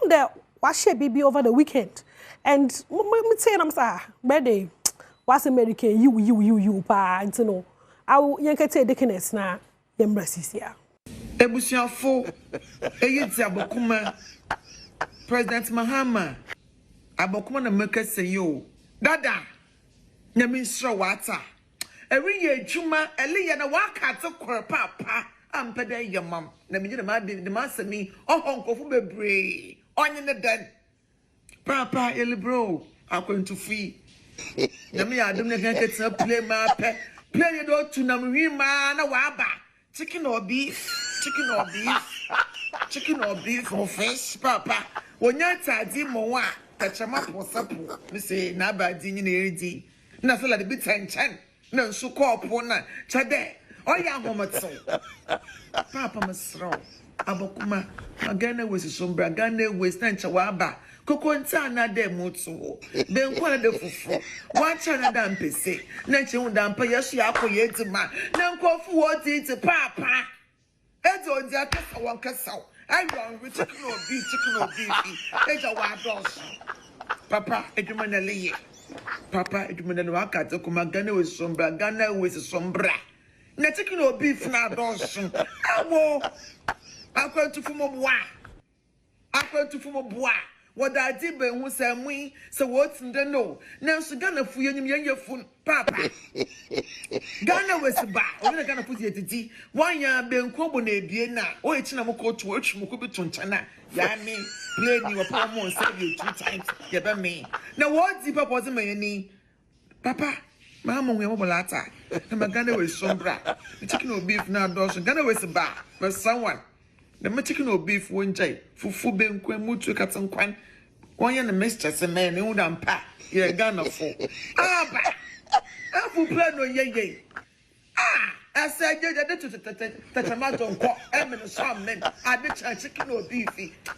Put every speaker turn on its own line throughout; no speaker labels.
that wash baby over the weekend. And me say I'm say, birthday, what's American you pa and no. I will yank the kenness na embraces here.
Ebusiafo eyiti Abokomah President Mahama Abokomah na make say yo dada nyame nsro wata every year juma eliya na waka to kwor papa ampeda yamam na me ma de ma sami ohonkofo bebre onye ne den papa elibro akwantu fi nyame Adom na kan ketia play ma play do tu na mwi ma na waba chicken or beef or fish, papa. When you're tidy, Moa, Tachama Posapo, me say, Nabadi, Niridi, nothing like the bit and chan, no so called Pona, Chade, or young woman so. Papa must throw Abokomah, Agana was a sombra, Gane was Nanchawaba, Coco and Tana de Mutsu, then one of the fufu, one China dampe say, Nanchu dampa, Yashiako Yetima, Nanko for what it's a papa. Ezo ndia kasa wan kasa I run with chicken or beef eja wa dos papa eduma na leye papa eduma na waka Abokomah Ghana with sombra na chicken or beef na dos awo akwantu fumo boa what I did be who say me so what's in the no now so Ghana fu your phone papa Ghana was ba only Ghana put it ti 1 year be nkobo na ebie na o echi na moko to atwu moko bi to nchana ya me play ni papa mo say you 2 times ya be me now what the papa was me papa mama we mo bolata na Ghana was sombra chicken or beef na do so Ghana was ba but someone the chicken or beef won jai fufu be nkwan mutu katankwan one year the mistress man who dan pa ye Ghana for ba afu plan no ye I said that tomato nko emene so men ade chicken or beef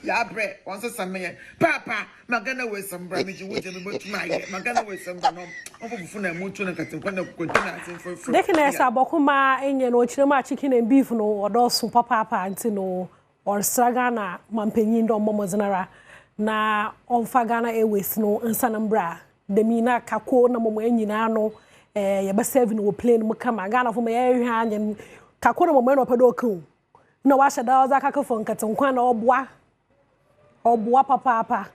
ya bread once some man papa Ghana we some bra me wo je me botuma ye Ghana we some bra no ofufu na mutu na katankwan na container asin for
They can ask Abokomah enye no chirema chicken and beef no odoso papa anti no or Stragana mampenyin do momozinara na onfa Ghana Airways no nsanambra de mina kako na momo enyina no ye be serve no plane mo kama Ghana fo me ehwa anya kako na momo no pedo kan na wa shada za kaka fo nkatankwa na oboa papa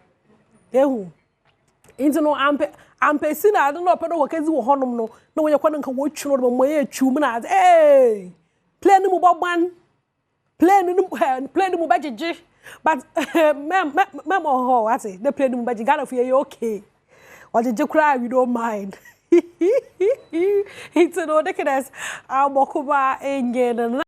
ehu into no ampe si na no pedo wo kazi wo honom no na wo yakwa nka wo twu no mo ye twu mu na plane mu bobwan plane mu bajeje but mem oh what say the plane mu bajeje Ghana for you okay or did you cry we don't mind it's no the kids Abokomah engine